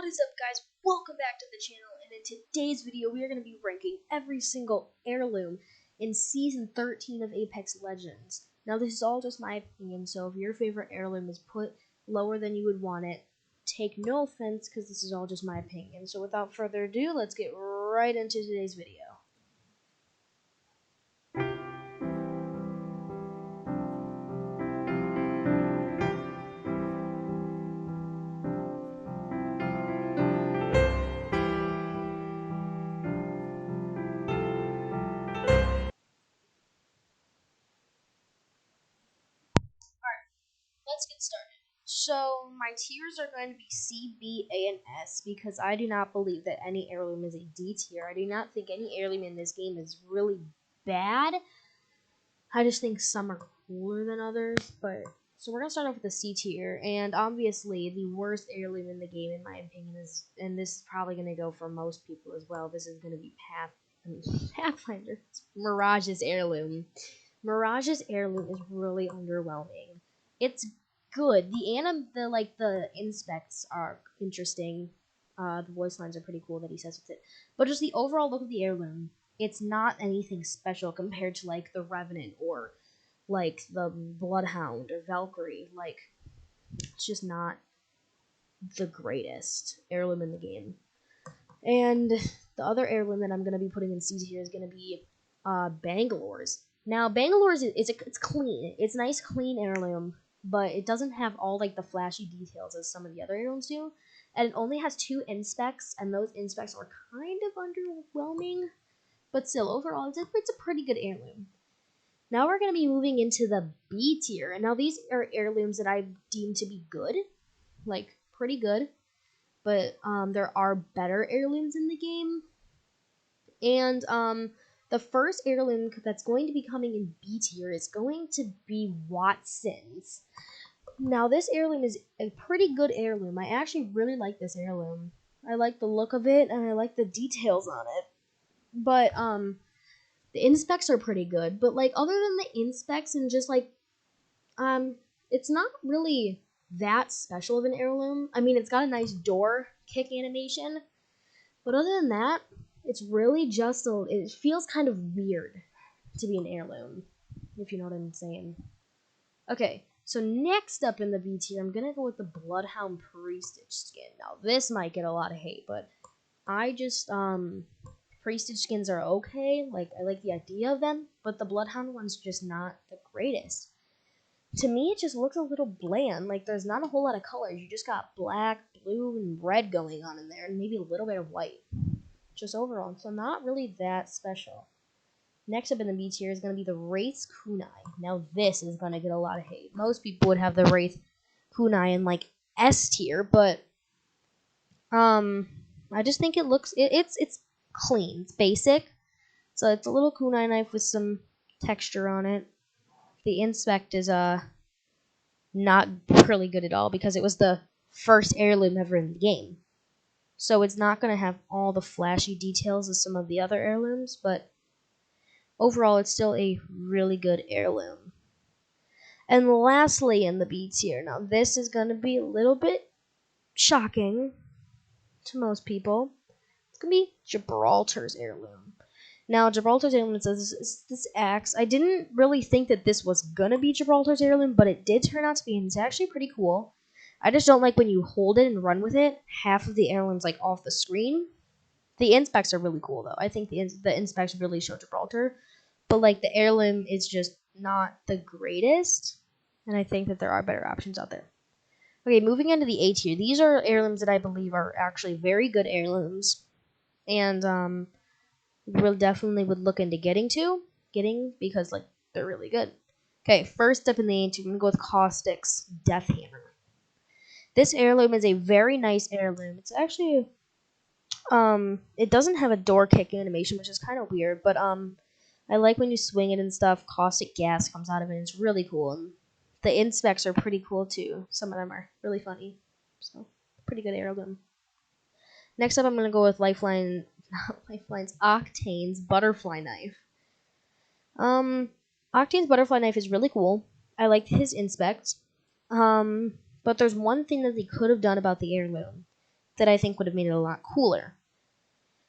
What is up, guys? Welcome back to the channel, and in today's video we are going to be ranking every single heirloom in Season 13 of Apex Legends. Now this is all just my opinion, so if your favorite heirloom is put lower than you would want it, take no offense because this is all just my opinion. So without further ado, let's get right into today's video. Let's get started. So my tiers are going to be C, B, A, and S because I do not believe that any heirloom is a D tier. I do not think any heirloom in this game is really bad. I just think some are cooler than others. But so we're gonna start off with the C tier, and obviously the worst heirloom in the game, in my opinion, is, and this is probably gonna go for most people as well. This is gonna be Pathfinder. Mirage's heirloom. Mirage's heirloom is really underwhelming. It's good. The inspects are interesting. The voice lines are pretty cool that he says with it. But just the overall look of the heirloom, it's not anything special compared to like the Revenant or like the Bloodhound or Valkyrie. Like, it's just not the greatest heirloom in the game. And the other heirloom that I'm gonna be putting in C tier is gonna be Bangalore's. Now Bangalore's it's clean. It's nice, clean heirloom, but it doesn't have all like the flashy details as some of the other heirlooms do. And it only has 2 inspects, and those inspects are kind of underwhelming. But still, overall, it's a pretty good heirloom. Now we're going to be moving into the B tier. And now these are heirlooms that I deem to be good. Like, pretty good. But there are better heirlooms in the game. And the first heirloom that's going to be coming in B tier is going to be Watson's. Now this heirloom is a pretty good heirloom. I actually really like this heirloom. I like the look of it, and I like the details on it. But the inspects are pretty good. But like, other than the inspects and just like it's not really that special of an heirloom. I mean, it's got a nice door kick animation, but other than that, it's really just it feels kind of weird to be an heirloom, if you know what I'm saying. Okay, so next up in the B tier, I'm gonna go with the Bloodhound Prestige skin. Now this might get a lot of hate, but I just Prestige skins are okay. Like, I like the idea of them, but the Bloodhound one's just not the greatest. To me, it just looks a little bland. Like, there's not a whole lot of colors. You just got black, blue, and red going on in there, and maybe a little bit of white. Just overall, so not really that special. Next up in the B tier is going to be the Wraith Kunai. Now this is going to get a lot of hate. Most people would have the Wraith Kunai in like S tier, but I just think it looks it's clean. It's basic. So it's a little kunai knife with some texture on it. The inspect is not really good at all because it was the first heirloom ever in the game. So it's not going to have all the flashy details of some of the other heirlooms, but overall it's still a really good heirloom. And lastly in the B tier, now this is going to be a little bit shocking to most people. It's going to be Gibraltar's heirloom. Now, Gibraltar's heirloom says this axe. I didn't really think that this was going to be Gibraltar's heirloom, but it did turn out to be, and it's actually pretty cool. I just don't like when you hold it and run with it, half of the heirloom's like off the screen. The inspects are really cool though. I think the inspects really show Gibraltar, but like the heirloom is just not the greatest, and I think that there are better options out there. Okay, moving into the A tier. These are heirlooms that I believe are actually very good heirlooms, and we'll definitely would look into getting because like they're really good. Okay, first up in the A tier, I'm gonna go with Caustic's Death Hammer. This heirloom is a very nice heirloom. It's actually it doesn't have a door kick animation, which is kind of weird, but I like when you swing it and stuff. Caustic gas comes out of it. And it's really cool, and the inspects are pretty cool too. Some of them are really funny, so pretty good heirloom. Next up, I'm gonna go with Octane's Butterfly Knife. Octane's Butterfly Knife is really cool. I like his inspect. But there's one thing that they could have done about the heirloom. that I think would have made it a lot cooler.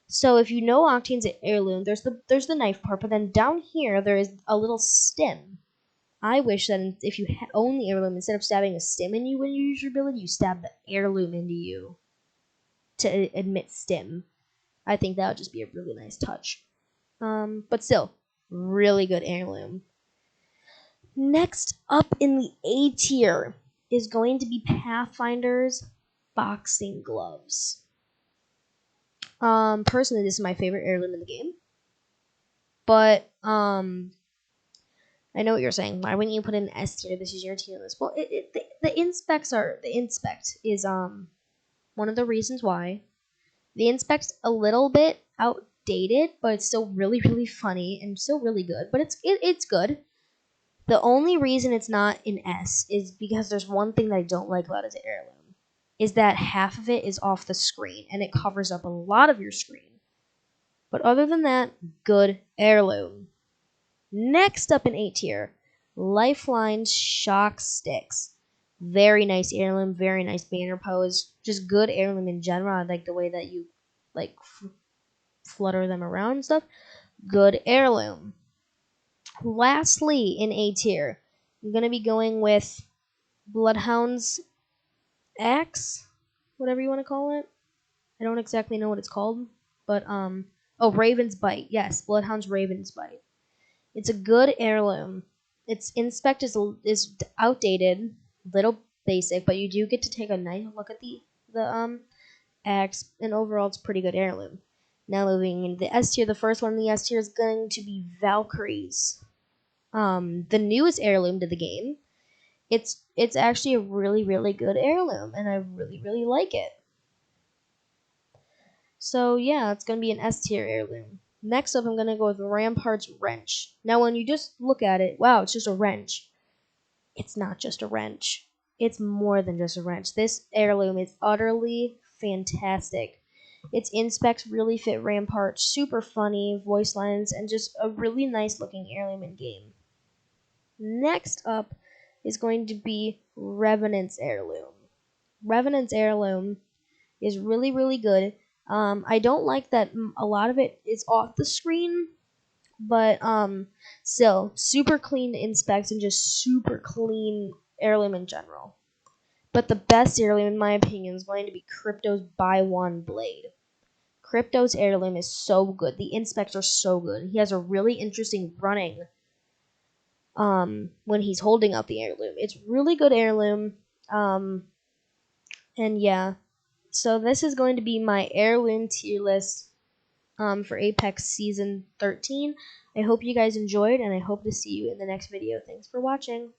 So if you know Octane's heirloom, there's the knife part, but then down here there is a little stem. I wish that if you own the heirloom, instead of stabbing a stem in you when you use your ability, you stab the heirloom into you to admit stem. I think that would just be a really nice touch. But still, really good heirloom. Next up in the A tier is going to be Pathfinder's boxing gloves. Personally, this is my favorite heirloom in the game. But I know what you're saying. Why wouldn't you put in S tier? This is your tier list. Well, the inspect is one of the reasons why. The inspect's a little bit outdated, but it's still really, really funny and still really good. But it's good. The only reason it's not in S is because there's one thing that I don't like about its heirloom, is that half of it is off the screen and it covers up a lot of your screen. But other than that, good heirloom. Next up in A tier, Lifeline Shock Sticks. Very nice heirloom, very nice banner pose. Just good heirloom in general. I like the way that you like flutter them around and stuff. Good heirloom. Lastly, in A tier, I'm gonna be going with Bloodhound's Axe, whatever you want to call it. I don't exactly know what it's called, but Raven's Bite. Yes, Bloodhound's Raven's Bite. It's a good heirloom. Its inspect is outdated, little basic, but you do get to take a nice look at the axe, and overall it's pretty good heirloom. Now moving into the S tier, the first one in the S tier is going to be Valkyrie's. The newest heirloom to the game. It's actually a really, really good heirloom, and I really, really like it. So yeah, it's gonna be an S tier heirloom. Next up, I'm gonna go with Rampart's Wrench. Now, when you just look at it, wow, it's just a wrench. It's not just a wrench. It's more than just a wrench. This heirloom is utterly fantastic. Its inspects really fit Rampart. Super funny voice lines, and just a really nice looking heirloom in game. Next up is going to be Revenant's Heirloom. Revenant's Heirloom is really, really good. I don't like that a lot of it is off the screen, but still, super clean inspects and just super clean heirloom in general. But the best heirloom, in my opinion, is going to be Crypto's Buy One Blade. Crypto's heirloom is so good. The inspects are so good. He has a really interesting running when he's holding up the heirloom. It's really good heirloom. And yeah. So this is going to be my heirloom tier list for Apex Season 13. I hope you guys enjoyed, and I hope to see you in the next video. Thanks for watching.